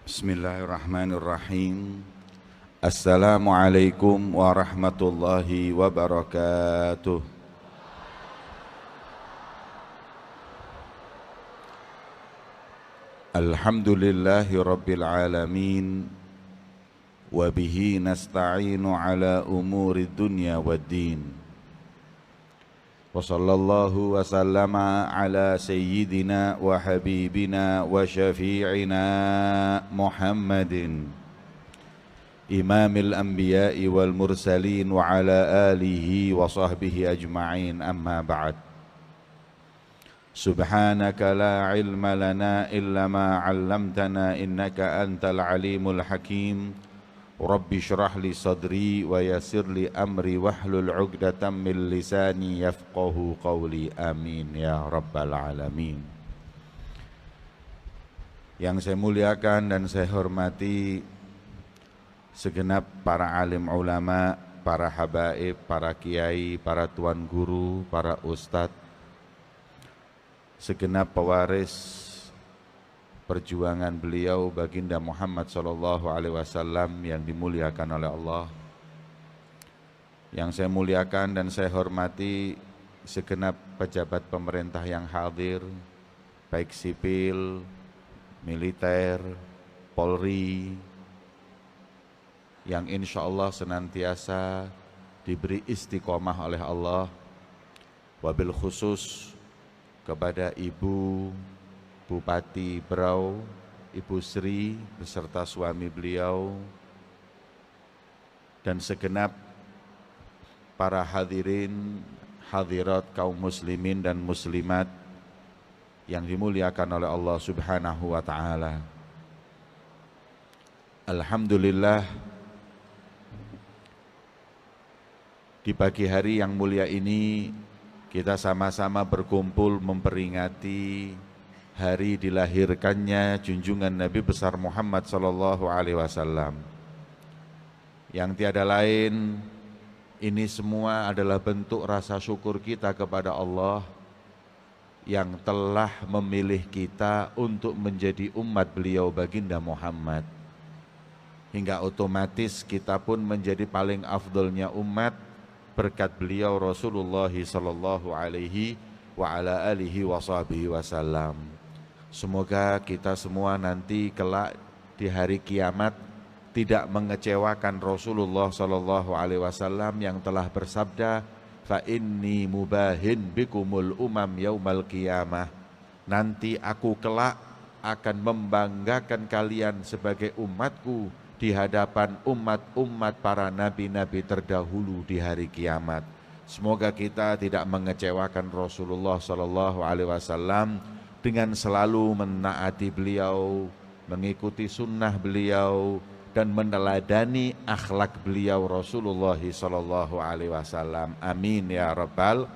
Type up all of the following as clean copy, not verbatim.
Bismillahirrahmanirrahim. Assalamualaikum warahmatullahi wabarakatuh. Alhamdulillahi rabbil alamin. Wabihi nasta'inu ala umuri dunya waddin. Wa sallallahu wa sallama ala sayyidina wa habibina wa syafi'ina Muhammadin imamil anbiya'i wal mursalin wa ala alihi wa sahbihi ajma'in, amma ba'd. Subhanaka la ilma lana illa ma 'allamtana innaka antal alimul hakim. Rabbi syrah li sadri wa yassir li amri wahlul 'uqdatam min lisani yafqahu qawli, amin ya rabbal alamin. Yang saya muliakan dan saya hormati segenap para alim ulama, para habaib, para kiai, para tuan guru, para ustadz, segenap pewaris perjuangan beliau baginda Muhammad SAW yang dimuliakan oleh Allah. Yang saya muliakan dan saya hormati segenap pejabat pemerintah yang hadir, baik sipil, militer, Polri, yang insya Allah senantiasa diberi istiqomah oleh Allah, wabil khusus kepada Ibu Bupati Berau, Ibu Sri beserta suami beliau, dan segenap para hadirin hadirat kaum muslimin dan muslimat yang dimuliakan oleh Allah Subhanahu wa ta'ala. Alhamdulillah, di pagi hari yang mulia ini kita sama-sama berkumpul memperingati hari dilahirkannya junjungan Nabi besar Muhammad SAW, yang tiada lain, ini semua adalah bentuk rasa syukur kita kepada Allah yang telah memilih kita untuk menjadi umat beliau baginda Muhammad, hingga otomatis kita pun menjadi paling afdolnya umat berkat beliau Rasulullah sallallahu alaihi wa ala alihi wa sahbihi wasallam. Semoga kita semua nanti kelak di hari kiamat tidak mengecewakan Rasulullah sallallahu alaihi wasallam yang telah bersabda, fa inni mubahin bikumul umam yaumal qiyamah. Nanti aku kelak akan membanggakan kalian sebagai umatku di hadapan umat-umat para nabi-nabi terdahulu di hari kiamat. Semoga kita tidak mengecewakan Rasulullah sallallahu alaihi wasallam dengan selalu menaati beliau, mengikuti sunnah beliau, dan meneladani akhlak beliau Rasulullah sallallahu alaihi wasallam. Amin ya rabbal.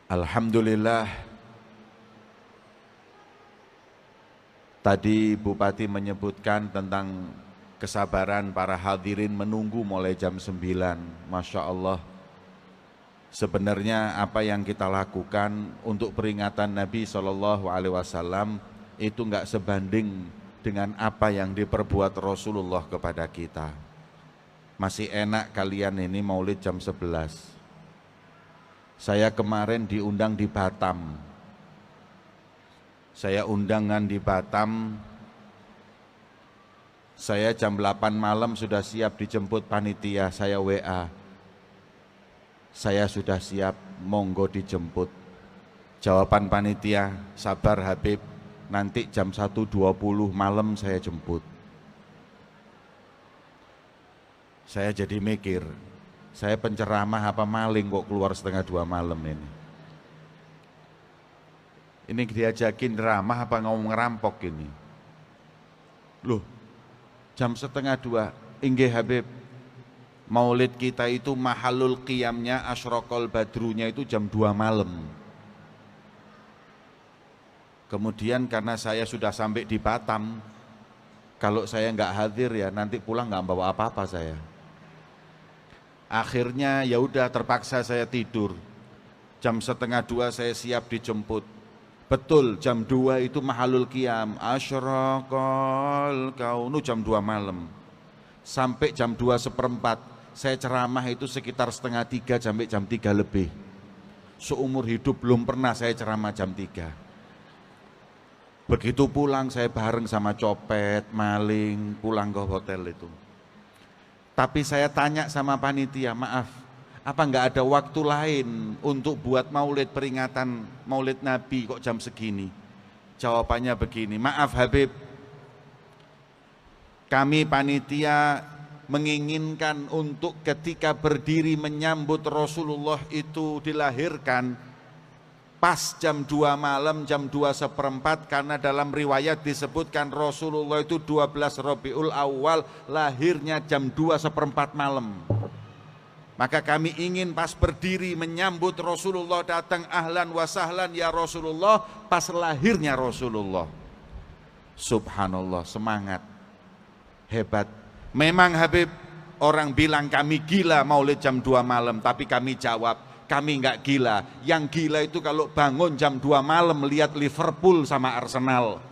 Alhamdulillah, tadi Bupati menyebutkan tentang kesabaran para hadirin menunggu mulai jam 9. Masya Allah. Sebenarnya apa yang kita lakukan untuk peringatan Nabi SAW itu enggak sebanding dengan apa yang diperbuat Rasulullah kepada kita. Masih enak kalian ini maulid jam 11. Saya kemarin diundang di Batam. Saya undangan di Batam. Saya jam 8 malam sudah siap dijemput panitia, saya WA. Saya sudah siap, monggo dijemput. Jawaban panitia, sabar Habib, nanti jam 1.20 malam saya jemput. Saya jadi mikir, saya penceramah apa maling kok keluar 1:30 malam ini. Ini diajakin ramah apa ngomong ngerampok ini. Loh, jam 1:30, inggih Habib, maulid kita itu mahalul qiyamnya asyraqal badrunya itu jam 2 malam. Kemudian karena saya sudah sampai di Batam, kalau saya nggak hadir ya nanti pulang nggak bawa apa-apa saya. Akhirnya ya udah terpaksa saya tidur. Jam 1:30 saya siap dijemput. Betul, jam 2 itu mahalul qiyam. Asyraqal kaunu jam 2 malam. Sampai jam 2 seperempat. Saya ceramah itu sekitar setengah 3 sampai jam 3 lebih. Seumur hidup belum pernah saya ceramah jam 3. Begitu pulang saya bareng sama copet, maling, pulang ke hotel itu. Tapi saya tanya sama panitia, maaf, apa enggak ada waktu lain untuk buat maulid, peringatan maulid Nabi kok jam segini? Jawabannya begini, maaf Habib, kami panitia menginginkan untuk ketika berdiri menyambut Rasulullah itu dilahirkan pas jam 2 malam, jam 2 seperempat, karena dalam riwayat disebutkan Rasulullah itu 12 Rabiul Awal lahirnya jam 2 seperempat malam. Maka kami ingin pas berdiri menyambut Rasulullah datang ahlan wa sahlan ya Rasulullah pas lahirnya Rasulullah. Subhanallah, semangat, hebat. Memang Habib, orang bilang kami gila maulid jam 2 malam, tapi kami jawab, kami enggak gila. Yang gila itu kalau bangun jam 2 malam lihat Liverpool sama Arsenal.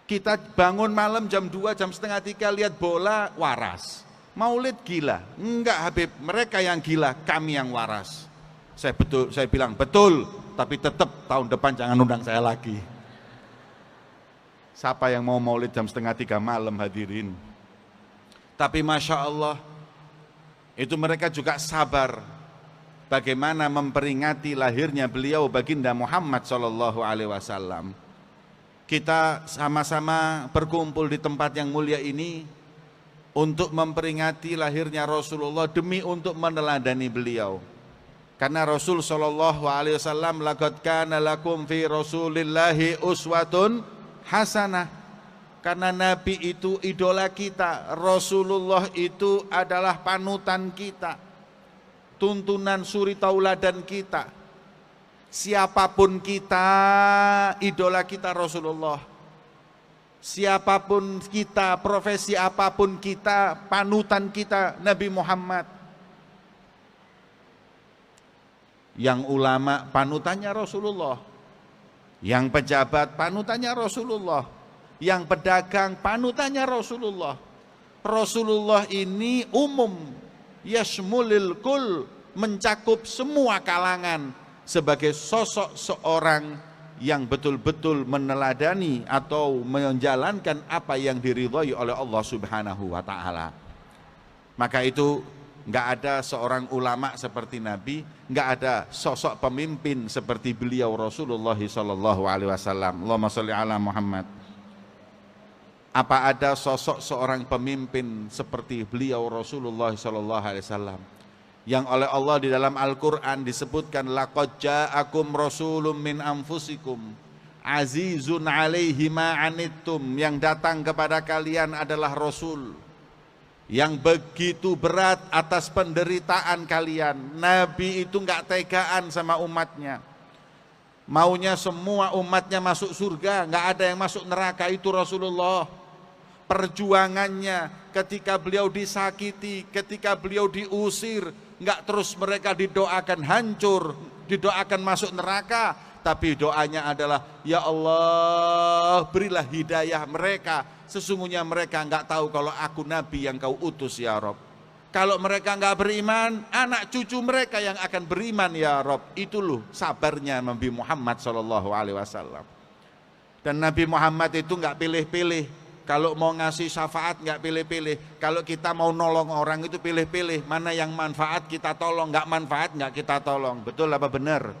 Kita bangun malam jam 2, jam setengah 3 lihat bola, waras. Maulid gila? Enggak Habib, mereka yang gila, kami yang waras. Saya bilang betul, tapi tetap tahun depan jangan undang saya lagi. Siapa yang mau maulid jam setengah 3 malam hadirin? Tapi Masya Allah, itu mereka juga sabar bagaimana memperingati lahirnya beliau baginda Muhammad SAW. Kita sama-sama berkumpul di tempat yang mulia ini untuk memperingati lahirnya Rasulullah demi untuk meneladani beliau. Karena Rasul SAW, laqad kana lakum fi Rasulillahi uswatun hasanah. Karena Nabi itu idola kita, Rasulullah itu adalah panutan kita, tuntunan suri tauladan kita. Siapapun kita, idola kita Rasulullah. Siapapun kita, profesi apapun kita, panutan kita Nabi Muhammad. Yang ulama panutannya Rasulullah, yang pejabat panutannya Rasulullah, yang pedagang panutannya Rasulullah. Rasulullah ini umum, yashmulil kul, mencakup semua kalangan. Sebagai sosok seorang yang betul-betul meneladani atau menjalankan apa yang diridhai oleh Allah Subhanahu wa Ta'ala. Maka itu enggak ada seorang ulama seperti Nabi, enggak ada sosok pemimpin seperti beliau Rasulullah sallallahu alaihi wasallam. Allahumma sholli ala Muhammad. Apa ada sosok seorang pemimpin seperti beliau Rasulullah sallallahu alaihi wasallam yang oleh Allah di dalam Al-Quran disebutkan, laqad ja'akum rasulun min anfusikum azizun alaihi ma anittum, yang datang kepada kalian adalah Rasul yang begitu berat atas penderitaan kalian. Nabi itu enggak tegaan sama umatnya, maunya semua umatnya masuk surga, enggak ada yang masuk neraka. Itu Rasulullah. Perjuangannya ketika beliau disakiti, ketika beliau diusir, enggak terus mereka didoakan hancur, didoakan masuk neraka, tapi doanya adalah, ya Allah berilah hidayah mereka, sesungguhnya mereka enggak tahu kalau aku Nabi yang kau utus ya Rob. Kalau mereka enggak beriman, anak cucu mereka yang akan beriman ya Rob. Itu loh sabarnya Nabi Muhammad SAW. Dan Nabi Muhammad itu enggak pilih-pilih. Kalau mau ngasih syafaat nggak pilih-pilih. Kalau kita mau nolong orang itu pilih-pilih. Mana yang manfaat kita tolong, nggak manfaat nggak kita tolong. Betul apa benar?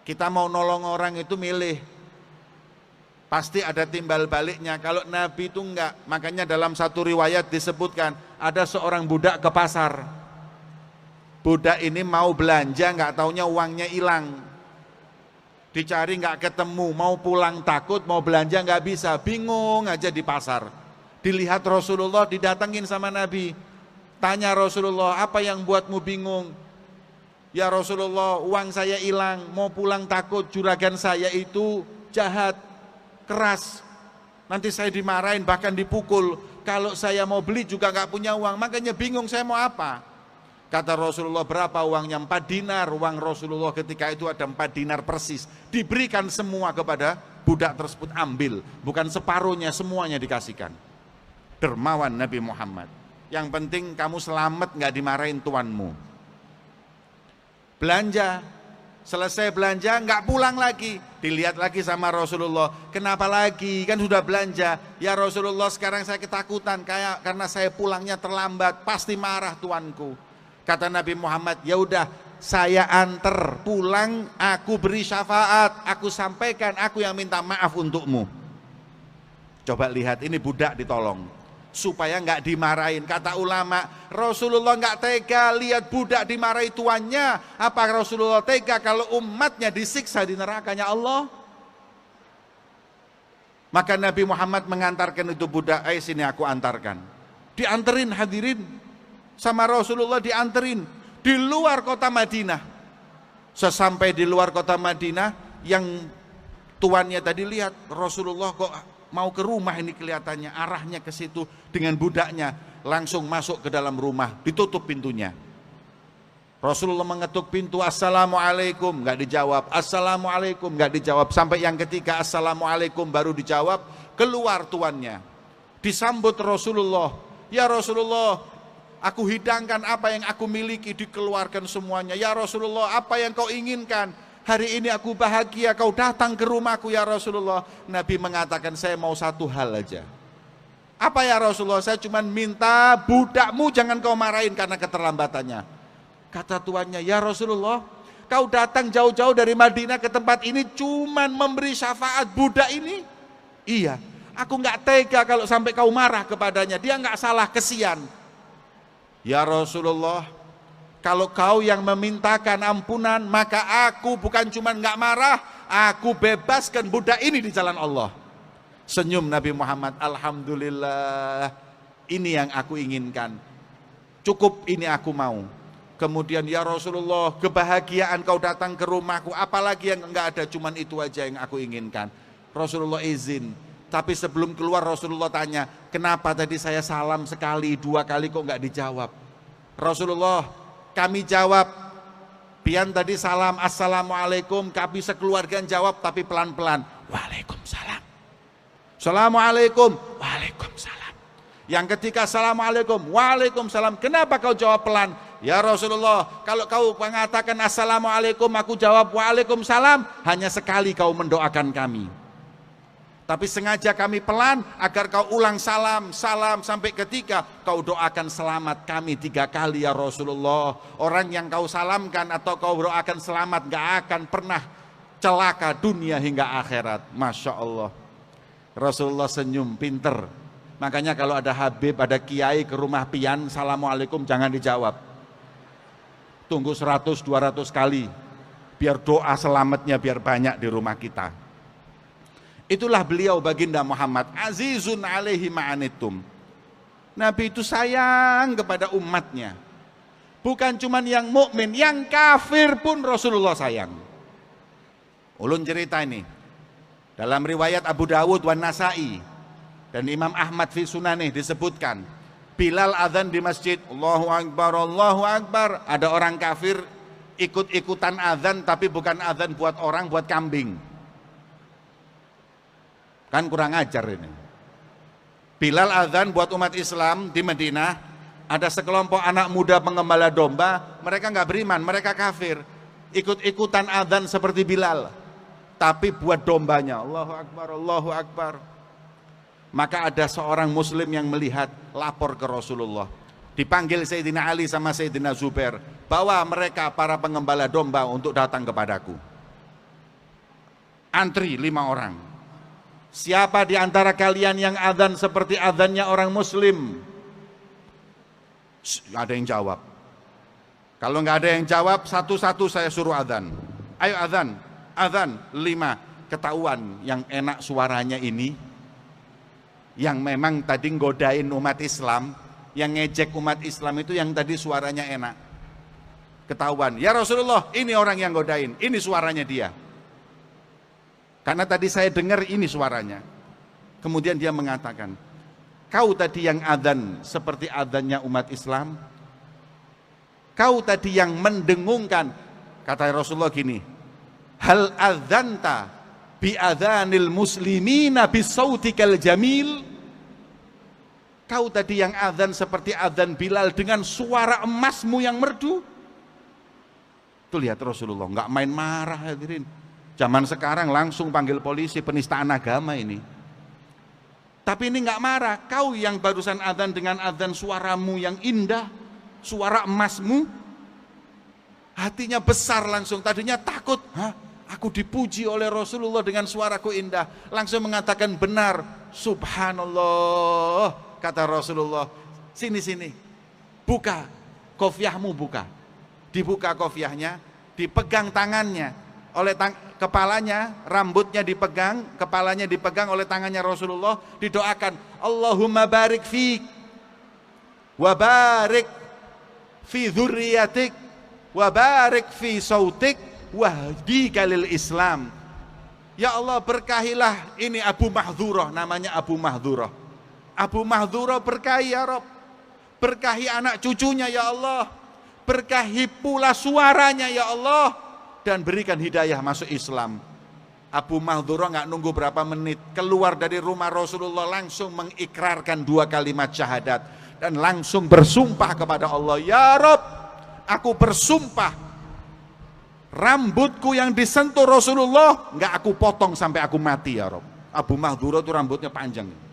Kita mau nolong orang itu milih. Pasti ada timbal baliknya. Kalau Nabi itu enggak. Makanya dalam satu riwayat disebutkan, ada seorang budak ke pasar. Budak ini mau belanja, nggak taunya uangnya hilang. Dicari nggak ketemu, mau pulang takut, mau belanja nggak bisa, bingung aja di pasar. Dilihat Rasulullah, didatengin sama Nabi. Tanya Rasulullah, apa yang buatmu bingung? Ya Rasulullah, uang saya hilang, mau pulang takut, juragan saya itu jahat, keras. Nanti saya dimarahin, bahkan dipukul. Kalau saya mau beli juga nggak punya uang, makanya bingung saya mau apa. Kata Rasulullah, berapa uangnya? 4 dinar. Uang Rasulullah ketika itu ada 4 dinar persis. Diberikan semua kepada budak tersebut, ambil. Bukan separuhnya, semuanya dikasihkan. Dermawan Nabi Muhammad. Yang penting kamu selamat, nggak dimarahin tuanmu. Belanja, selesai belanja nggak pulang lagi. Dilihat lagi sama Rasulullah, kenapa lagi? Kan sudah belanja. Ya Rasulullah, sekarang saya ketakutan karena saya pulangnya terlambat, pasti marah tuanku. Kata Nabi Muhammad, ya udah saya antar pulang, aku beri syafaat, aku sampaikan, aku yang minta maaf untukmu. Coba lihat, ini budak ditolong supaya nggak dimarahin. Kata ulama, Rasulullah nggak tega lihat budak dimarahi tuannya. Apa Rasulullah tega kalau umatnya disiksa di nerakanya Allah? Maka Nabi Muhammad mengantarkan itu budak, sini aku antarkan. Dianterin, hadirin, sama Rasulullah dianterin di luar kota Madinah. Sesampai di luar kota Madinah, yang tuannya tadi lihat Rasulullah kok mau ke rumah, ini kelihatannya arahnya ke situ dengan budaknya, langsung masuk ke dalam rumah, ditutup pintunya. Rasulullah mengetuk pintu, assalamualaikum, nggak dijawab, assalamualaikum, nggak dijawab, sampai yang ketiga assalamualaikum baru dijawab. Keluar tuannya, disambut Rasulullah, ya Rasulullah, aku hidangkan apa yang aku miliki, dikeluarkan semuanya. Ya Rasulullah, apa yang kau inginkan? Hari ini aku bahagia kau datang ke rumahku ya Rasulullah. Nabi mengatakan, saya mau satu hal aja. Apa ya Rasulullah? Saya cuma minta budakmu jangan kau marahin karena keterlambatannya. Kata tuannya, ya Rasulullah, kau datang jauh-jauh dari Madinah ke tempat ini cuma memberi syafaat budak ini? Iya, aku nggak tega kalau sampai kau marah kepadanya. Dia nggak salah, kesian. Ya Rasulullah, kalau kau yang memintakan ampunan, maka aku bukan cuma nggak marah, aku bebaskan budak ini di jalan Allah. Senyum Nabi Muhammad, alhamdulillah, ini yang aku inginkan, cukup ini aku mau. Kemudian, ya Rasulullah, kebahagiaan kau datang ke rumahku, apalagi yang enggak ada, cuman itu aja yang aku inginkan. Rasulullah izin. Tapi sebelum keluar Rasulullah tanya, kenapa tadi saya salam sekali, 2 kali kok enggak dijawab? Rasulullah, kami jawab, pian tadi salam assalamualaikum, kami sekeluarga jawab tapi pelan-pelan, waalaikumsalam. Assalamualaikum, waalaikumsalam. Yang ketiga assalamualaikum, waalaikumsalam. Kenapa kau jawab pelan? Ya Rasulullah, kalau kau mengatakan assalamualaikum, aku jawab waalaikumsalam, hanya sekali kau mendoakan kami. Tapi sengaja kami pelan agar kau ulang salam, salam sampai ketika kau doakan selamat kami 3 kali ya Rasulullah. Orang yang kau salamkan atau kau doakan selamat gak akan pernah celaka dunia hingga akhirat. Masya Allah. Rasulullah senyum, pinter. Makanya kalau ada Habib, ada Kiai ke rumah pian, assalamualaikum jangan dijawab. Tunggu 100-200 kali. Biar doa selamatnya biar banyak di rumah kita. Itulah beliau baginda Muhammad, azizun alaihi ma'anitum. Nabi itu sayang kepada umatnya. Bukan cuma yang mukmin, yang kafir pun Rasulullah sayang. Ulun cerita ini. Dalam riwayat Abu Dawud wan Nasa'i dan Imam Ahmad fi Sunani disebutkan, Bilal adzan di masjid, Allahu Akbar, Allahu Akbar. Ada orang kafir ikut-ikutan adzan, tapi bukan adzan buat orang, buat kambing. Kan kurang ajar ini. Bilal adzan buat umat Islam di Madinah, ada sekelompok anak muda pengembala domba, mereka nggak beriman, mereka kafir, ikut-ikutan adzan seperti Bilal, tapi buat dombanya. Allahu Akbar, Allahu Akbar. Maka ada seorang muslim yang melihat, lapor ke Rasulullah. Dipanggil Sayyidina Ali sama Sayyidina Zubair, bawa mereka para pengembala domba untuk datang kepadaku. Antri 5 orang. Siapa di antara kalian yang adzan seperti adzannya orang muslim? Ada yang jawab. Kalau nggak ada yang jawab, satu-satu saya suruh adzan. Ayo adzan, adzan. 5. Ketahuan yang enak suaranya ini, yang memang tadi nggodain umat Islam, yang ngejek umat Islam itu yang tadi suaranya enak. Ketahuan, ya Rasulullah, ini orang yang nggodain, ini suaranya dia. Karena tadi saya dengar ini suaranya. Kemudian dia mengatakan, kau tadi yang adzan seperti adzannya umat Islam, kau tadi yang mendengungkan. Kata Rasulullah gini, hal adzanta bi adzanil muslimina bisautikal jamil. Kau tadi yang adzan seperti adzan Bilal dengan suara emasmu yang merdu. Tuh lihat Rasulullah, nggak main marah hadirin. Zaman sekarang langsung panggil polisi, penistaan agama ini. Tapi ini nggak marah. Kau yang barusan adzan dengan adzan suaramu yang indah, suara emasmu, hatinya besar langsung. Tadinya takut, aku dipuji oleh Rasulullah dengan suaraku indah. Langsung mengatakan benar, subhanallah. Kata Rasulullah, sini, buka kofiahmu, buka. Dibuka kofiahnya, dipegang tangannya oleh kepalanya, rambutnya dipegang, kepalanya dipegang oleh tangannya Rasulullah, didoakan, Allahumma barik fik, wa barik fi dzurriyyatik, wa barik fi sautik, wahdika lil Islam. Ya Allah, berkahilah ini Abu Mahdhurah, namanya Abu Mahdhurah. Abu Mahdhurah berkahi ya Rabb, berkahi anak cucunya ya Allah, berkahi pula suaranya ya Allah, dan berikan hidayah masuk Islam. Abu Mahdhurah nggak nunggu berapa menit, keluar dari rumah Rasulullah langsung mengikrarkan 2 kalimat syahadat dan langsung bersumpah kepada Allah, ya Rabb, aku bersumpah rambutku yang disentuh Rasulullah nggak aku potong sampai aku mati ya Rabb. Abu Mahdhurah itu rambutnya panjang.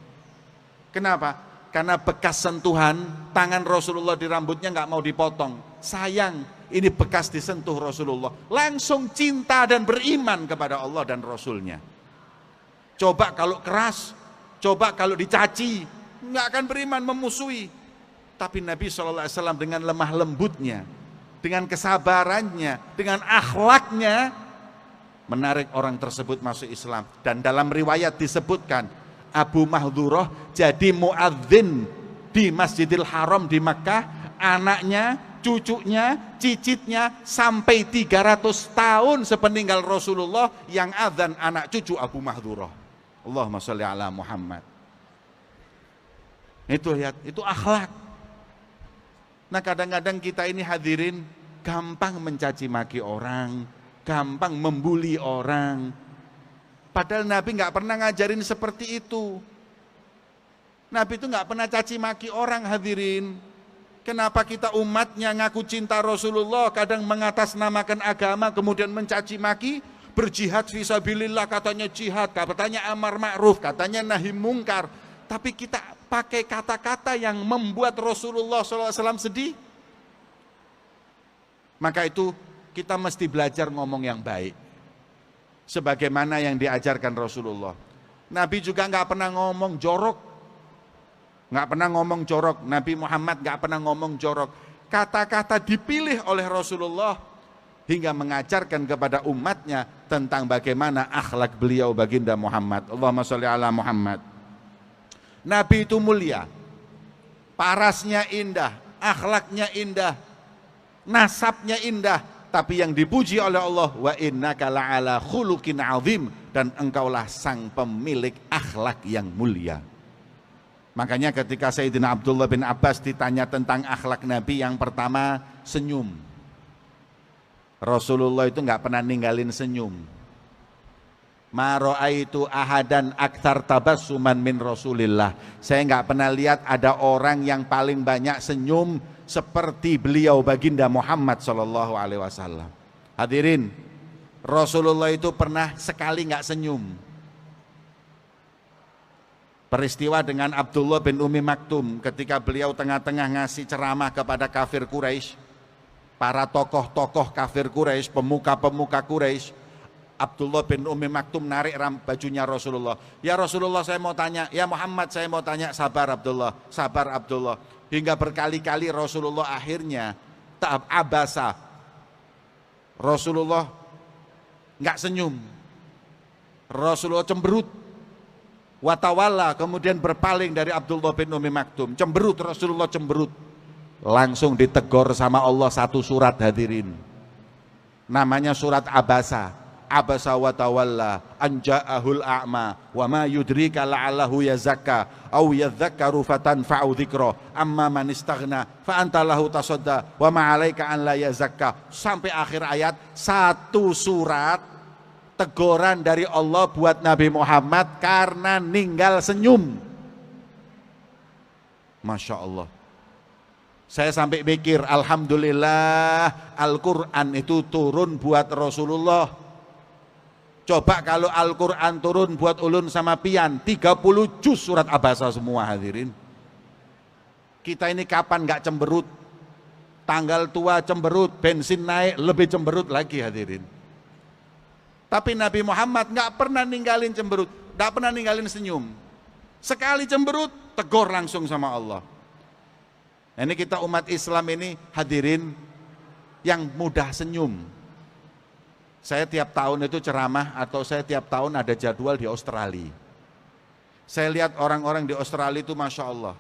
Kenapa? Karena bekas sentuhan tangan Rasulullah di rambutnya nggak mau dipotong. Sayang, ini bekas disentuh Rasulullah. Langsung cinta dan beriman kepada Allah dan Rasulnya. Coba kalau keras, coba kalau dicaci, nggak akan beriman, memusuhi. Tapi Nabi SAW dengan lemah lembutnya, dengan kesabarannya, dengan akhlaknya, menarik orang tersebut masuk Islam. Dan dalam riwayat disebutkan, Abu Mahdhurah jadi muadzin di Masjidil Haram di Makkah, anaknya, cucunya, cicitnya sampai 300 tahun sepeninggal Rasulullah yang adzan anak cucu Abu Mahdhurah. Allahumma sholli ala Muhammad. Itu lihat, itu akhlak. Nah kadang-kadang kita ini hadirin gampang mencaci maki orang, gampang membuli orang. Padahal Nabi nggak pernah ngajarin seperti itu. Nabi itu nggak pernah caci maki orang hadirin. Kenapa kita umatnya ngaku cinta Rasulullah, kadang mengatasnamakan agama, kemudian mencaci maki, berjihad fisabilillah, katanya jihad, katanya amar ma'ruf, katanya nahi mungkar. Tapi kita pakai kata-kata yang membuat Rasulullah SAW sedih. Maka itu kita mesti belajar ngomong yang baik, sebagaimana yang diajarkan Rasulullah. Nabi juga nggak pernah ngomong jorok, nggak pernah ngomong jorok. Nabi Muhammad nggak pernah ngomong jorok. Kata-kata dipilih oleh Rasulullah hingga mengajarkan kepada umatnya tentang bagaimana akhlak beliau baginda Muhammad. Allahumma sholli ala Muhammad. Nabi itu mulia, parasnya indah, akhlaknya indah, nasabnya indah. Tapi yang dipuji oleh Allah, wa innaka la'ala khuluqin azim, dan engkaulah sang pemilik akhlak yang mulia. Makanya ketika Sayyidina Abdullah bin Abbas ditanya tentang akhlak Nabi, yang pertama senyum. Rasulullah itu nggak pernah ninggalin senyum. Ma ra'aitu ahadan aktsar tabassuman min Rasulillah. Saya nggak pernah lihat ada orang yang paling banyak senyum seperti beliau baginda Muhammad sallallahu alaihi wasallam. Hadirin, Rasulullah itu pernah sekali nggak senyum. Peristiwa dengan Abdullah bin Ummi Maktum ketika beliau tengah-tengah ngasih ceramah kepada kafir Quraisy, para tokoh-tokoh kafir Quraisy, pemuka-pemuka Quraisy. Abdullah bin Ummi Maktum narik bajunya Rasulullah. Ya Rasulullah, saya mau tanya. Ya Muhammad, saya mau tanya. Sabar Abdullah, sabar Abdullah. Hingga berkali-kali Rasulullah akhirnya ta'ab abasa. Rasulullah nggak senyum. Rasulullah cemberut. Watawalla, kemudian berpaling dari Abdullah bin Ummi Maktum. Cemberut, Rasulullah cemberut. Langsung ditegur sama Allah satu surat hadirin. Namanya surat Abasa. abasa wa tawalla an ja'ahul a'ma wa ma yudrika la'allahu yazakka au yadzakkaru fatanfa'u dzikra amma man istaghna fa anta lahu tasadda wa ma 'alaika an la yazakka, sampai akhir ayat. Satu surat teguran dari Allah buat Nabi Muhammad karena ninggal senyum. Masya Allah. Saya sampai mikir, alhamdulillah Al-Quran itu turun buat Rasulullah. Coba kalau Al-Quran turun buat ulun sama pian, 30 juz surat abasa semua hadirin. Kita ini kapan gak cemberut? Tanggal tua cemberut, bensin naik lebih cemberut lagi hadirin. Tapi Nabi Muhammad gak pernah ninggalin cemberut, gak pernah ninggalin senyum. Sekali cemberut, tegur langsung sama Allah. Ini kita umat Islam ini hadirin yang mudah senyum. Saya tiap tahun itu ceramah atau saya tiap tahun ada jadwal di Australia. Saya lihat orang-orang di Australia itu Masya Allah.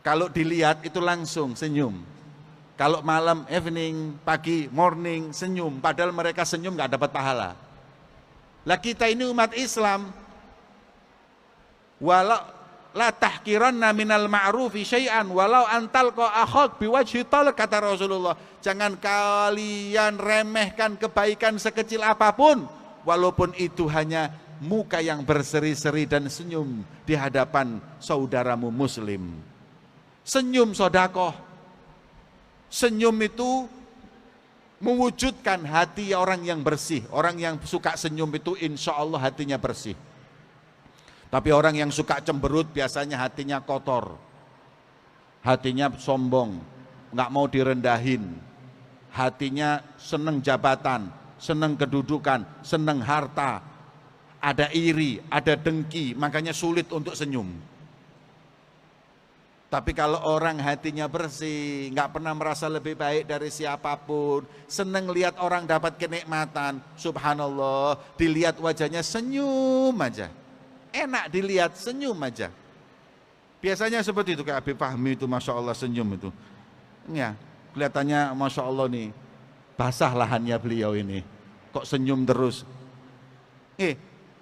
Kalau dilihat itu langsung senyum. Kalau malam, evening, pagi, morning, senyum. Padahal mereka senyum gak dapat pahala. Lah kita ini umat Islam. Walau la tahkiranna minal ma'rufi syai'an walau antal ko akhok biwajhi talq, kata Rasulullah. Jangan kalian remehkan kebaikan sekecil apapun, walaupun itu hanya muka yang berseri-seri dan senyum di hadapan saudaramu muslim. Senyum sodakoh. Senyum itu mewujudkan hati orang yang bersih. Orang yang suka senyum itu insya Allah hatinya bersih. Tapi orang yang suka cemberut biasanya hatinya kotor, hatinya sombong, nggak mau direndahin, hatinya seneng jabatan, seneng kedudukan, seneng harta, ada iri, ada dengki, makanya sulit untuk senyum. Tapi kalau orang hatinya bersih, nggak pernah merasa lebih baik dari siapapun, seneng lihat orang dapat kenikmatan, subhanallah, dilihat wajahnya senyum aja. Enak dilihat, senyum aja. Biasanya seperti itu, kayak Habib Fahmi itu Masya Allah senyum itu. Ya, kelihatannya Masya Allah nih, basah lahannya beliau ini. Kok senyum terus?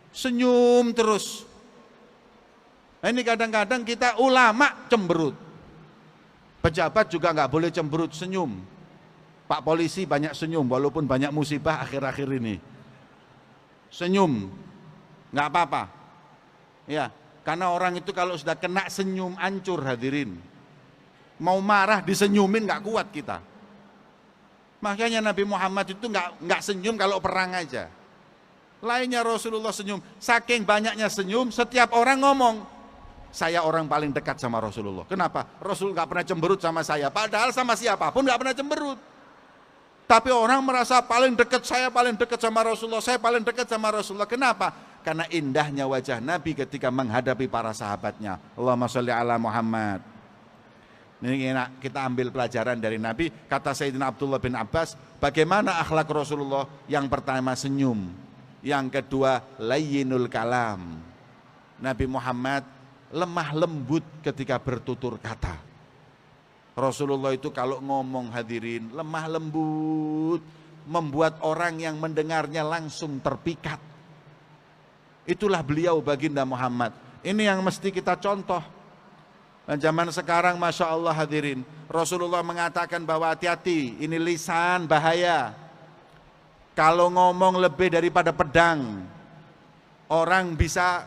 Senyum terus. Nah, ini kadang-kadang kita ulama cemberut. Pejabat juga nggak boleh cemberut, senyum. Pak polisi banyak senyum, walaupun banyak musibah akhir-akhir ini. Senyum, nggak apa-apa. Ya, karena orang itu kalau sudah kena senyum hancur hadirin. Mau marah disenyumin nggak kuat kita. Makanya Nabi Muhammad itu nggak senyum kalau perang aja. Lainnya Rasulullah senyum. Saking banyaknya senyum, setiap orang ngomong, saya orang paling dekat sama Rasulullah. Kenapa? Rasul nggak pernah cemberut sama saya. Padahal sama siapapun nggak pernah cemberut. Tapi orang merasa paling dekat, saya paling dekat sama Rasulullah, saya paling dekat sama Rasulullah. Kenapa? Karena indahnya wajah Nabi ketika menghadapi para sahabatnya. Allahumma sholli ala Muhammad. Ini kita ambil pelajaran dari Nabi. Kata Sayyidina Abdullah bin Abbas, bagaimana akhlak Rasulullah? Yang pertama senyum, yang kedua layyinul kalam. Nabi Muhammad lemah lembut ketika bertutur kata. Rasulullah itu kalau ngomong hadirin lemah lembut, membuat orang yang mendengarnya langsung terpikat. Itulah beliau baginda Muhammad. Ini yang mesti kita contoh. Dan zaman sekarang Masya Allah hadirin, Rasulullah mengatakan bahwa hati-hati, ini lisan bahaya. Kalau ngomong lebih daripada pedang, orang bisa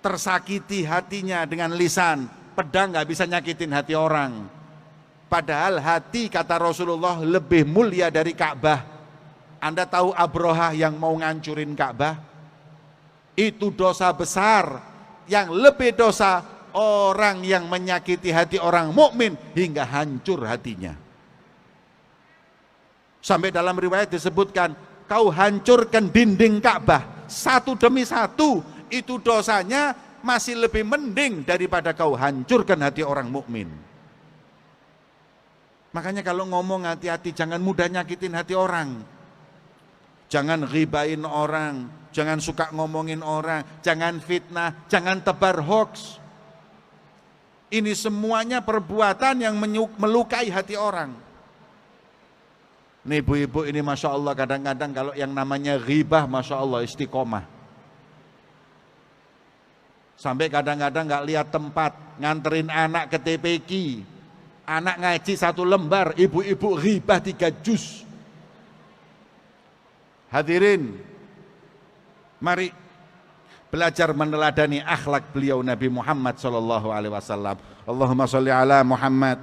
tersakiti hatinya dengan lisan. Pedang gak bisa nyakitin hati orang. Padahal hati, kata Rasulullah, lebih mulia dari Ka'bah. Anda tahu Abrahah yang mau ngancurin Ka'bah? Itu dosa besar. Yang lebih dosa orang yang menyakiti hati orang mukmin hingga hancur hatinya. Sampai dalam riwayat disebutkan, kau hancurkan dinding Ka'bah satu demi satu, itu dosanya masih lebih mending daripada kau hancurkan hati orang mukmin. Makanya kalau ngomong hati-hati, jangan mudah nyakitin hati orang. Jangan ghibain orang, jangan suka ngomongin orang, jangan fitnah, jangan tebar hoax. Ini semuanya perbuatan yang melukai hati orang. Nih ibu-ibu ini Masya Allah kadang-kadang kalau yang namanya ghibah Masya Allah istiqomah. Sampai kadang-kadang nggak lihat tempat, nganterin anak ke TPQ, anak ngaji 1 lembar, ibu-ibu ghibah 3 juz. Hadirin, mari belajar meneladani akhlak beliau Nabi Muhammad sallallahu alaihi wasallam. Allahumma sholli ala Muhammad.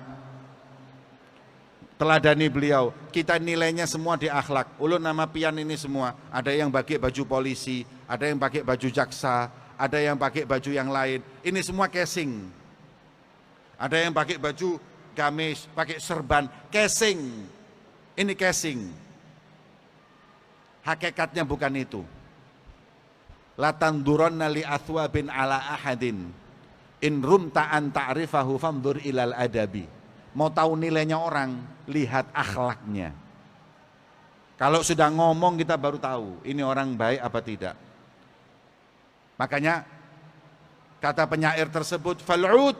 Teladani beliau. Kita nilainya semua di akhlak. Ulun nama pian ini semua, ada yang pakai baju polisi, ada yang pakai baju jaksa, ada yang pakai baju yang lain. Ini semua casing. Ada yang pakai baju gamis, pakai serban, casing. Ini casing. Hakikatnya bukan itu. La tanduranna li athwabin ala ahadin in rumta an ta'rifahu fandur ilal adabi. Mau tahu nilainya orang, lihat akhlaknya. Kalau sudah ngomong kita baru tahu ini orang baik apa tidak. Makanya kata penyair tersebut, fal'ud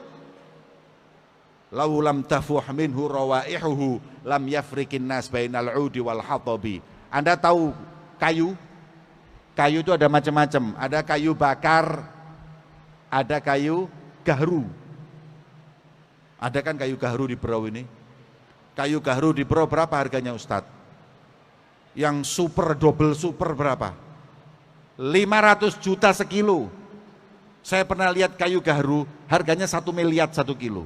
law lam tafuh minhu rawaihuhu lam yafrikin nas bainal udi wal hatabi. Anda tahu kayu? Kayu itu ada macam-macam, ada kayu bakar, ada kayu gahru. Ada kan kayu gahru di Berau ini? Kayu gahru di Berau berapa harganya Ustadz? Yang super, double super berapa? 500 juta sekilo. Saya pernah lihat kayu gahru, harganya 1 miliar 1 kilo.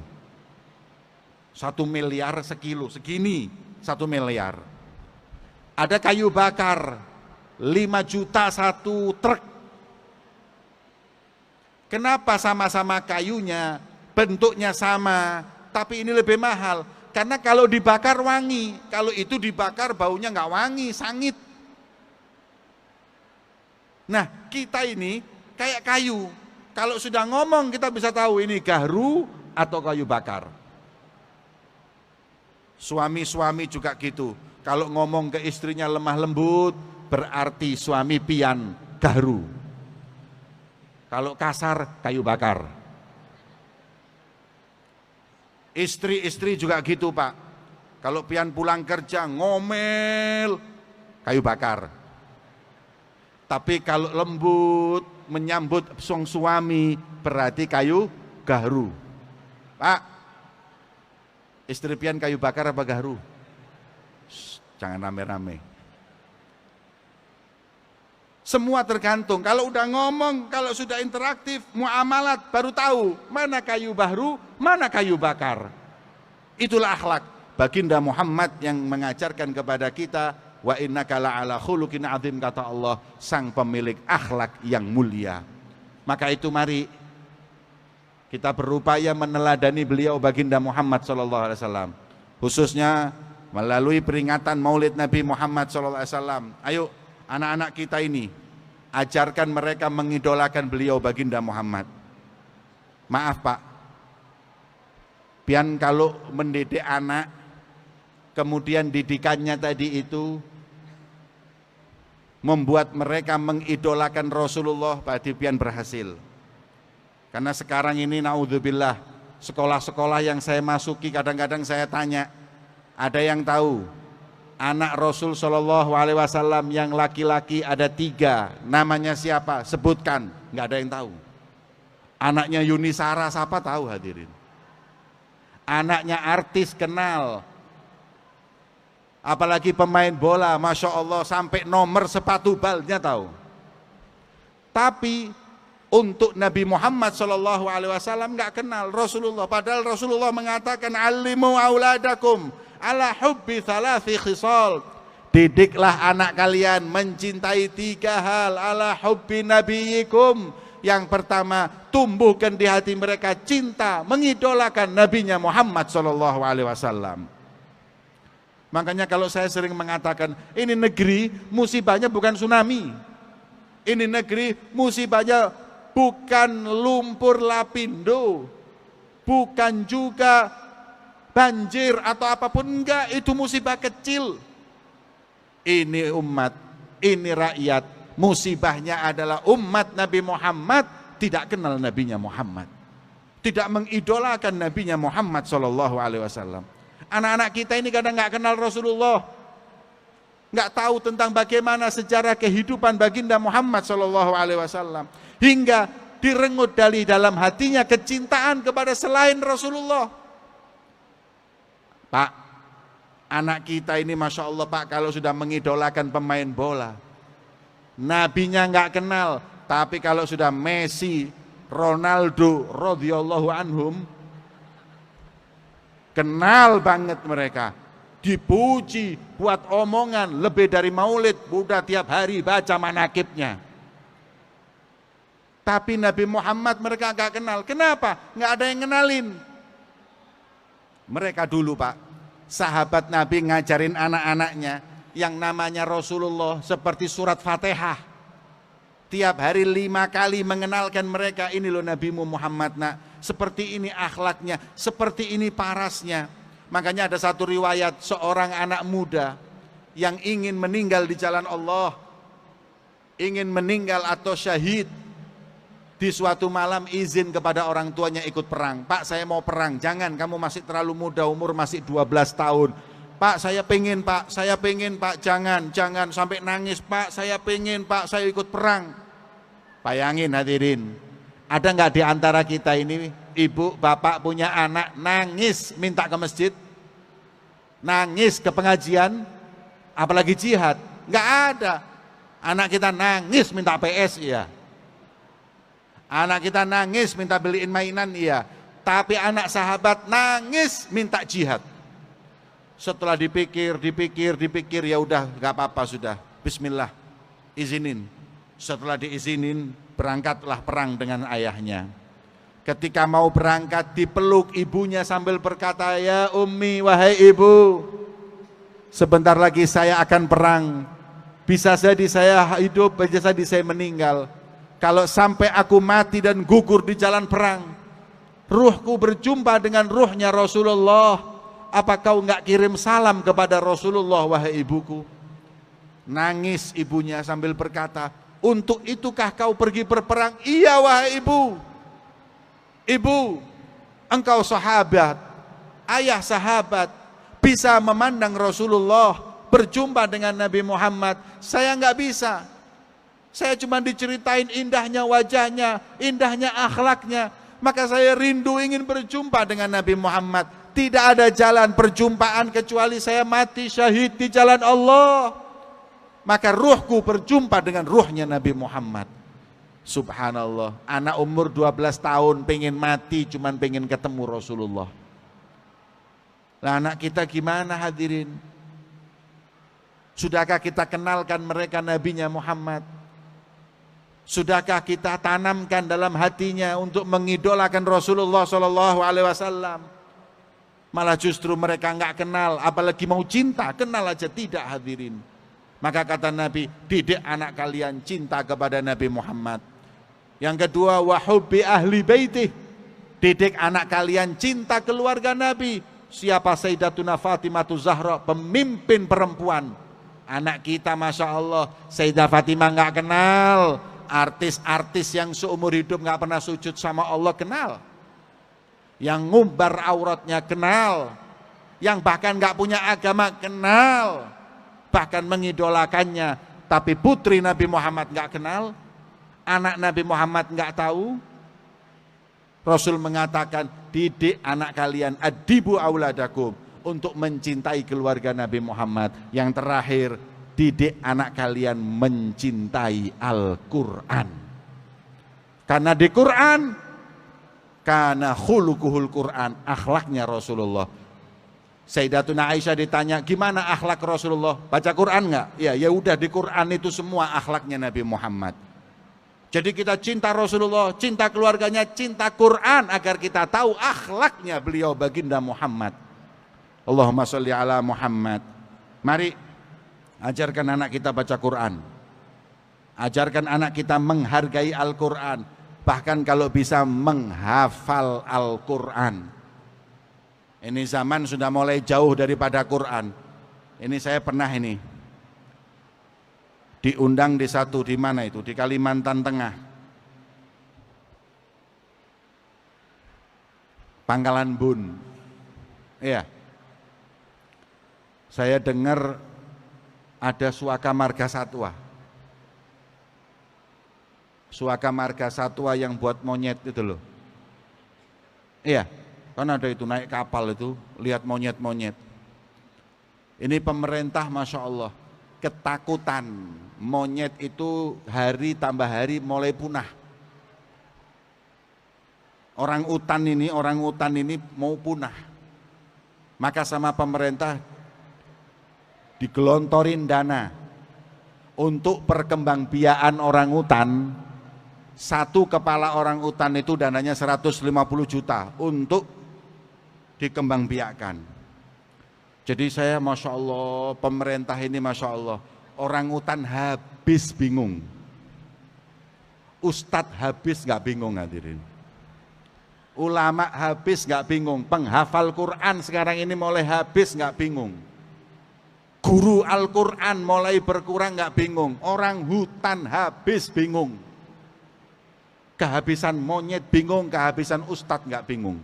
1 miliar sekilo, segini 1 miliar. Ada kayu bakar, 5 juta 1 truk. Kenapa sama-sama kayunya, bentuknya sama, tapi ini lebih mahal? Karena kalau dibakar wangi, kalau itu dibakar baunya nggak wangi, sangit. Nah, kita ini kayak kayu. Kalau sudah ngomong kita bisa tahu ini gahru atau kayu bakar. Suami-suami juga gitu. Kalau ngomong ke istrinya lemah lembut, berarti suami pian gahru. Kalau kasar, kayu bakar. Istri-istri juga gitu Pak. Kalau pian pulang kerja, ngomel, kayu bakar. Tapi kalau lembut, menyambut sang suami, berarti kayu gahru. Pak, istri pian kayu bakar apa gahru? Jangan rame-rame. Semua tergantung, kalau udah ngomong, kalau sudah interaktif, muamalat, baru tahu mana kayu bahru, mana kayu bakar. Itulah akhlak baginda Muhammad yang mengajarkan kepada kita, wa innaka la'ala khuluqin azim, kata Allah, sang pemilik akhlak yang mulia. Maka itu mari kita berupaya meneladani beliau baginda Muhammad SAW, khususnya melalui peringatan Maulid Nabi Muhammad SAW. Ayo anak-anak kita ini, ajarkan mereka mengidolakan beliau baginda Muhammad. Maaf Pak, pian kalau mendidik anak, kemudian didikannya tadi itu membuat mereka mengidolakan Rasulullah, berarti pian berhasil. Karena sekarang ini naudzubillah, sekolah-sekolah yang saya masuki kadang-kadang saya tanya, ada yang tahu anak Rasul Shallallahu Alaihi Wasallam yang laki-laki ada 3, namanya siapa? Sebutkan. Nggak ada yang tahu. Anaknya Yuni Sara siapa tahu hadirin? Anaknya artis kenal, apalagi pemain bola, Masya Allah sampai nomor sepatu balnya tahu. Tapi untuk Nabi Muhammad Shallallahu Alaihi Wasallam nggak kenal Rasulullah. Padahal Rasulullah mengatakan, alimu auladakum ala hubbi thalathi khisal, didiklah anak kalian mencintai 3 hal, ala hubbi nabiyikum. Yang pertama, tumbuhkan di hati mereka cinta, mengidolakan nabinya Muhammad sallallahu alaihi wasallam. Makanya kalau saya sering mengatakan, ini negeri musibahnya bukan tsunami, ini negeri musibahnya bukan lumpur lapindo, bukan juga banjir atau apapun, enggak, itu musibah kecil. Ini umat, ini rakyat, musibahnya adalah umat Nabi Muhammad tidak kenal nabinya Muhammad, tidak mengidolakan nabinya Muhammad sallallahu alaihi wasallam. Anak-anak kita ini kadang nggak kenal Rasulullah. nggak tahu tentang bagaimana sejarah kehidupan baginda Muhammad SAW, hingga direngut dari dalam hatinya kecintaan kepada selain Rasulullah. Pak, anak kita ini Masya Allah Pak, kalau sudah mengidolakan pemain bola, nabinya nggak kenal, tapi kalau sudah Messi, Ronaldo radhiyallahu anhum, kenal banget mereka, dipuji, buat omongan, lebih dari maulid, udah tiap hari baca manakibnya. Tapi Nabi Muhammad mereka nggak kenal. Kenapa? Nggak ada yang kenalin. Mereka dulu Pak, sahabat Nabi ngajarin anak-anaknya yang namanya Rasulullah seperti surat Fatihah. Tiap hari 5 kali mengenalkan mereka, ini loh Nabimu Muhammad nak, seperti ini akhlaknya, seperti ini parasnya. Makanya ada satu riwayat seorang anak muda yang ingin meninggal di jalan Allah, ingin meninggal atau syahid, di suatu malam izin kepada orang tuanya ikut perang. Pak, saya mau perang. Jangan, kamu masih terlalu muda, umur masih 12 tahun. Pak, saya pengen Pak, saya pengen Pak. Jangan, jangan sampai nangis Pak, saya pengen Pak, saya ikut perang. Bayangin hadirin, ada nggak di antara kita ini ibu bapak punya anak nangis minta ke masjid, nangis ke pengajian, apalagi jihad? Nggak ada. Anak kita nangis minta PS, iya. Anak kita nangis minta beliin mainan, iya. Tapi anak sahabat nangis minta jihad. Setelah dipikir, ya udah nggak apa-apa sudah. Bismillah, izinin. Setelah diizinin, berangkatlah perang dengan ayahnya. Ketika mau berangkat, dipeluk ibunya sambil berkata, ya ummi, wahai ibu, sebentar lagi saya akan perang. Bisa jadi saya hidup, bisa jadi saya meninggal. Kalau sampai aku mati dan gugur di jalan perang, ruhku berjumpa dengan ruhnya Rasulullah, apa kau nggak kirim salam kepada Rasulullah wahai ibuku? Nangis ibunya sambil berkata, untuk itukah kau pergi berperang? Iya wahai ibu. Ibu, engkau sahabat, ayah sahabat, bisa memandang Rasulullah, berjumpa dengan Nabi Muhammad. Saya nggak bisa. Saya cuma diceritain indahnya wajahnya, indahnya akhlaknya. Maka saya rindu ingin berjumpa dengan Nabi Muhammad. Tidak ada jalan perjumpaan kecuali saya mati syahid di jalan Allah. Maka ruhku berjumpa dengan ruhnya Nabi Muhammad. Subhanallah, anak umur 12 tahun pengen mati, cuman pengen ketemu Rasulullah. Nah, anak kita gimana hadirin? Sudahkah kita kenalkan mereka nabinya Muhammad? Sudahkah kita tanamkan dalam hatinya untuk mengidolakan Rasulullah SAW? Malah justru mereka nggak kenal, apalagi mau cinta, kenal aja tidak hadirin. Maka kata Nabi, didik anak kalian cinta kepada Nabi Muhammad. Yang kedua, wahubbi ahli baitih, didik anak kalian cinta keluarga Nabi. Siapa Sayyidatuna Fatimah Zahra, pemimpin perempuan. Anak kita Masya Allah, Sayyidah Fatimah nggak kenal. Artis-artis yang seumur hidup nggak pernah sujud sama Allah kenal, yang ngumbar auratnya kenal, yang bahkan nggak punya agama kenal, bahkan mengidolakannya. Tapi putri Nabi Muhammad nggak kenal, anak Nabi Muhammad nggak tahu. Rasul mengatakan, didik anak kalian, adibu auladakum, untuk mencintai keluarga Nabi Muhammad. Yang terakhir, didik anak kalian mencintai Al-Quran. Karena di Quran, karena khuluquhul Quran, akhlaknya Rasulullah. Sayyidatuna Aisyah ditanya, gimana akhlak Rasulullah? Baca Quran nggak? Ya udah, di Quran itu semua akhlaknya Nabi Muhammad. Jadi kita cinta Rasulullah, cinta keluarganya, cinta Quran, agar kita tahu akhlaknya beliau baginda Muhammad. Allahumma sholli ala Muhammad. Mari ajarkan anak kita baca Quran, ajarkan anak kita menghargai Al-Quran, bahkan kalau bisa menghafal Al-Quran. Ini zaman sudah mulai jauh daripada Quran. Ini saya pernah diundang di mana itu, di Kalimantan Tengah, Pangkalan Bun. Iya, saya dengar ada suaka marga satwa. Suaka marga satwa yang buat monyet itu loh. Iya, kan ada itu naik kapal itu, lihat monyet-monyet. Ini pemerintah Masya Allah, ketakutan monyet itu hari tambah hari mulai punah. Orang utan ini mau punah. Maka sama pemerintah digelontorin dana untuk perkembangbiakan orang utan. Satu kepala orang utan itu dananya 150 juta untuk dikembangbiakan. Jadi saya Masya Allah, pemerintah ini Masya Allah, orang utan habis bingung. Ustadz habis gak bingung hadirin. Ulama habis gak bingung. Penghafal Quran sekarang ini mulai habis gak bingung. Guru Al-Quran mulai berkurang gak bingung. Orang hutan habis bingung. Kehabisan monyet bingung, kehabisan ustadz gak bingung.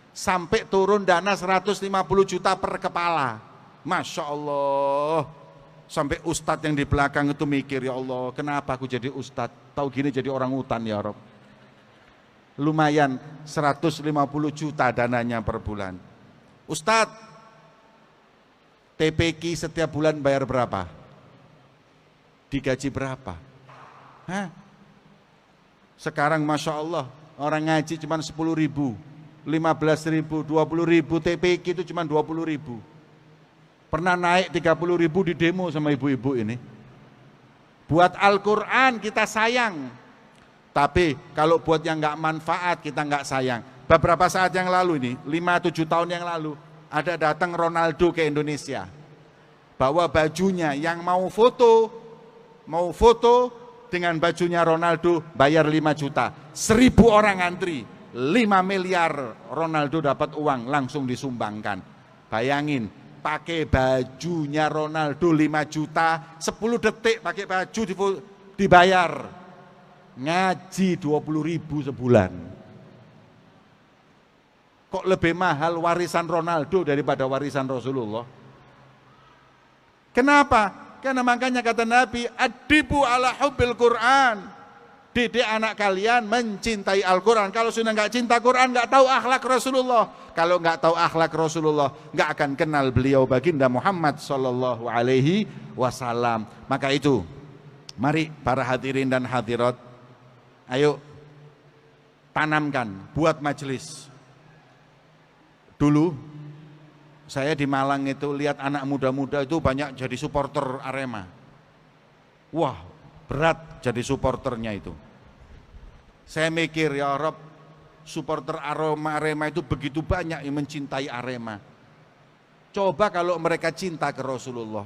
Sampai turun dana 150 juta per kepala. Masya Allah. Sampai ustadz yang di belakang itu mikir, ya Allah kenapa aku jadi ustadz, tahu gini jadi orang hutan ya Rob. Lumayan 150 juta dananya per bulan. Ustadz, TPQ setiap bulan bayar berapa? Digaji berapa? Hah? Sekarang Masya Allah orang ngaji cuma 10 ribu, 15 ribu, 20 ribu, TPQ itu cuma 20 ribu. Pernah naik 30 ribu di demo sama ibu-ibu ini. Buat Al-Quran kita sayang, tapi kalau buat yang nggak manfaat kita nggak sayang. Beberapa saat yang lalu ini, 5-7 tahun yang lalu, ada datang Ronaldo ke Indonesia. Bawa bajunya, yang mau foto dengan bajunya Ronaldo bayar 5 juta. 1000 orang antri, 5 miliar Ronaldo dapat uang langsung disumbangkan. Bayangin, pakai bajunya Ronaldo 5 juta, 10 detik pakai baju dibayar. Ngaji 20 ribu sebulan. Kok lebih mahal warisan Ronaldo daripada warisan Rasulullah? Kenapa? Karena makanya kata Nabi, adibu ala hubbil Quran. Didik anak kalian mencintai Al-Quran. Kalau sudah nggak cinta Quran, nggak tahu akhlak Rasulullah. Kalau nggak tahu akhlak Rasulullah, nggak akan kenal beliau baginda Muhammad sallallahu alaihi wasallam. Maka itu, mari para hadirin dan hadirat, ayo tanamkan, buat majelis. Dulu saya di Malang itu lihat anak muda-muda itu banyak jadi supporter Arema. Wah, berat jadi supporternya itu. Saya mikir, ya Rob, supporter Arema itu begitu banyak yang mencintai Arema. Coba kalau mereka cinta ke Rasulullah.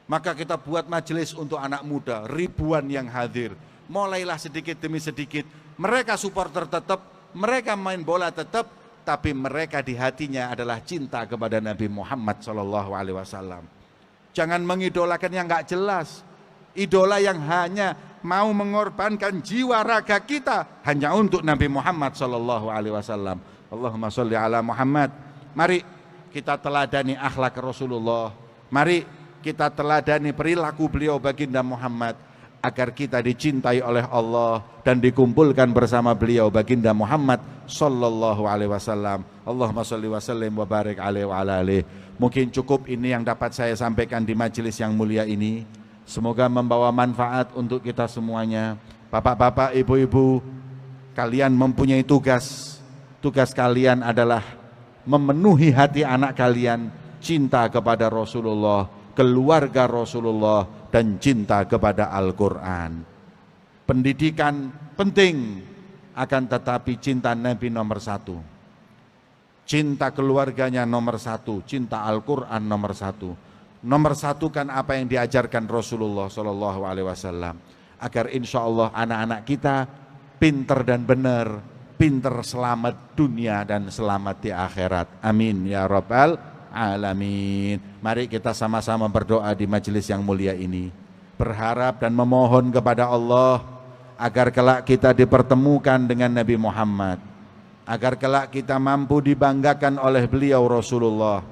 Maka kita buat majelis untuk anak muda, ribuan yang hadir. Mulailah sedikit demi sedikit. Mereka supporter tetap, mereka main bola tetap, tapi mereka di hatinya adalah cinta kepada Nabi Muhammad SAW. Jangan mengidolakan yang nggak jelas. Idola yang hanya mau mengorbankan jiwa raga kita hanya untuk Nabi Muhammad SAW. Allahumma sholli ala Muhammad. Mari kita teladani akhlak Rasulullah. Mari kita teladani perilaku beliau baginda Muhammad, agar kita dicintai oleh Allah dan dikumpulkan bersama beliau baginda Muhammad sallallahu alaihi wasallam. Allahumma sholli wa sallim wa barik alaihi wa ala alihi. Mungkin cukup ini yang dapat saya sampaikan di majelis yang mulia ini. Semoga membawa manfaat untuk kita semuanya. Bapak-bapak, ibu-ibu, kalian mempunyai tugas. Tugas kalian adalah memenuhi hati anak kalian cinta kepada Rasulullah, keluarga Rasulullah, dan cinta kepada Al-Quran. Pendidikan penting, akan tetapi cinta Nabi nomor 1. Cinta keluarganya nomor 1, cinta Al-Quran nomor 1. Nomor 1 kan apa yang diajarkan Rasulullah SAW, agar insya Allah anak-anak kita pinter dan benar, pinter selamat dunia dan selamat di akhirat. Amin ya Rabbal alamin. Mari kita sama-sama berdoa di majelis yang mulia ini, berharap dan memohon kepada Allah agar kelak kita dipertemukan dengan Nabi Muhammad, agar kelak kita mampu dibanggakan oleh beliau Rasulullah,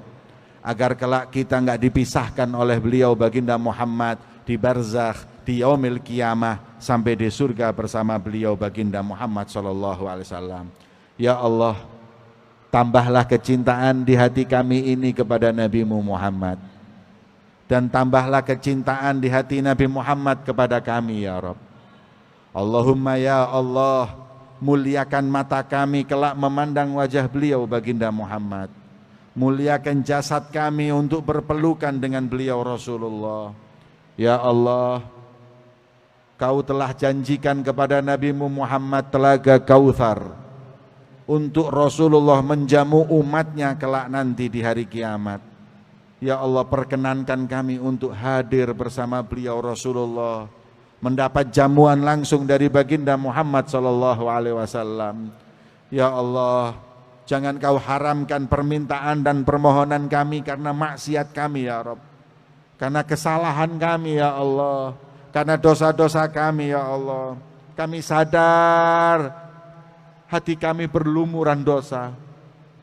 agar kelak kita enggak dipisahkan oleh beliau baginda Muhammad di barzakh, di yaumil qiyamah, sampai di surga bersama beliau baginda Muhammad sallallahu alaihi wasallam. Ya Allah, tambahlah kecintaan di hati kami ini kepada Nabi-Mu Muhammad, dan tambahlah kecintaan di hati Nabi Muhammad kepada kami ya Rabb. Allahumma ya Allah, muliakan mata kami kelak memandang wajah beliau baginda Muhammad. Muliakan jasad kami untuk berpelukan dengan beliau Rasulullah. Ya Allah, Kau telah janjikan kepada Nabi-Mu Muhammad telaga Kautsar untuk Rasulullah menjamu umatnya kelak nanti di hari kiamat. Ya Allah, perkenankan kami untuk hadir bersama beliau Rasulullah, mendapat jamuan langsung dari baginda Muhammad sallallahu alaihi wasallam. Ya Allah, jangan Kau haramkan permintaan dan permohonan kami karena maksiat kami ya Rabb, karena kesalahan kami ya Allah, karena dosa-dosa kami ya Allah. Kami sadar hati kami berlumuran dosa,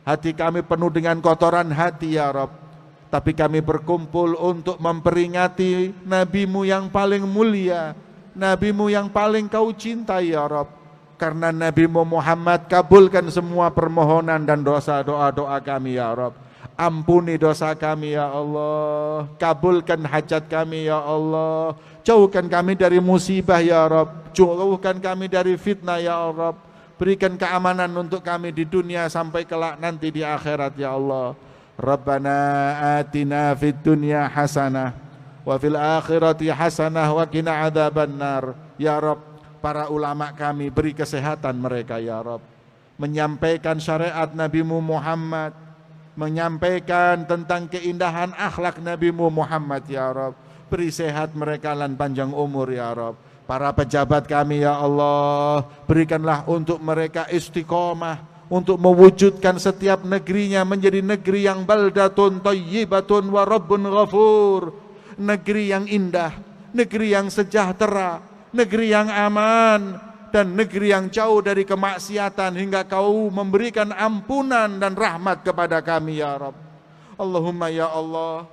hati kami penuh dengan kotoran hati ya Rabb, tapi kami berkumpul untuk memperingati Nabi-Mu yang paling mulia, Nabi-Mu yang paling Kau cintai ya Rabb. Karena Nabi-Mu Muhammad, kabulkan semua permohonan dan doa-doa kami ya Rabb. Ampuni dosa kami ya Allah, kabulkan hajat kami ya Allah, jauhkan kami dari musibah ya Rabb, jauhkan kami dari fitnah ya Rabb. Berikan keamanan untuk kami di dunia sampai kelak nanti di akhirat ya Allah. Rabbana atina fid dunya hasanah wa fil akhirati hasanah wa qina adzabannar. Ya Rabb, para ulama kami beri kesehatan mereka ya Rabb, menyampaikan syariat Nabi-Mu Muhammad, menyampaikan tentang keindahan akhlak Nabi-Mu Muhammad ya Rabb. Beri sehat mereka dan panjang umur ya Rabb. Para pejabat kami ya Allah, berikanlah untuk mereka istiqomah untuk mewujudkan setiap negerinya menjadi negeri yang baldatun thayyibatun wa rabbun ghafur, negeri yang indah, negeri yang sejahtera, negeri yang aman, dan negeri yang jauh dari kemaksiatan, hingga Kau memberikan ampunan dan rahmat kepada kami ya Rabb. Allahumma ya Allah,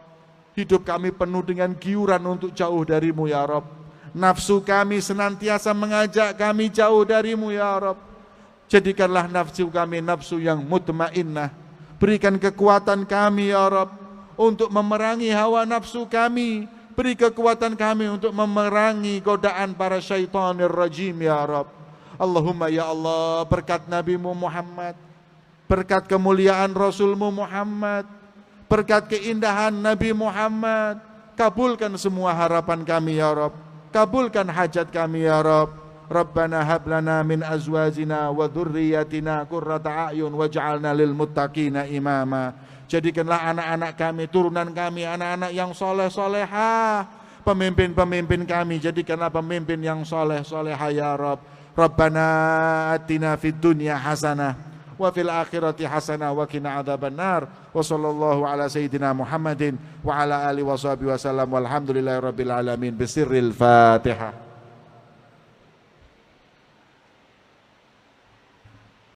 hidup kami penuh dengan giuran untuk jauh dari-Mu ya Rabb. Nafsu kami senantiasa mengajak kami jauh dari-Mu ya Rabb. Jadikanlah nafsu kami nafsu yang mutmainnah. Berikan kekuatan kami ya Rabb untuk memerangi hawa nafsu kami. Beri kekuatan kami untuk memerangi godaan para syaitanir rajim ya Rabb. Allahumma ya Allah, berkat Nabi-Mu Muhammad, berkat kemuliaan Rasul-Mu Muhammad, berkat keindahan Nabi Muhammad, kabulkan semua harapan kami ya Rabb. Kabulkan hajat kami ya Rabb. Rabbana hab lana min azwajina wa dhurriyyatina qurrata a'yun waj'alna lil muttaqina imama. Jadikanlah anak-anak kami, turunan kami, anak-anak yang soleh-solehah. Pemimpin-pemimpin kami, jadikanlah pemimpin yang soleh-solehah ya Rabb. Rabbana atina fid dunya hasanah wa fil akhirati hasanah wa qina adzabannar. Wa sallallahu ala sayyidina Muhammadin wa ala alihi wa sahbihi wasallam walhamdulillahi rabbil alamin. Bisirril Fatihah.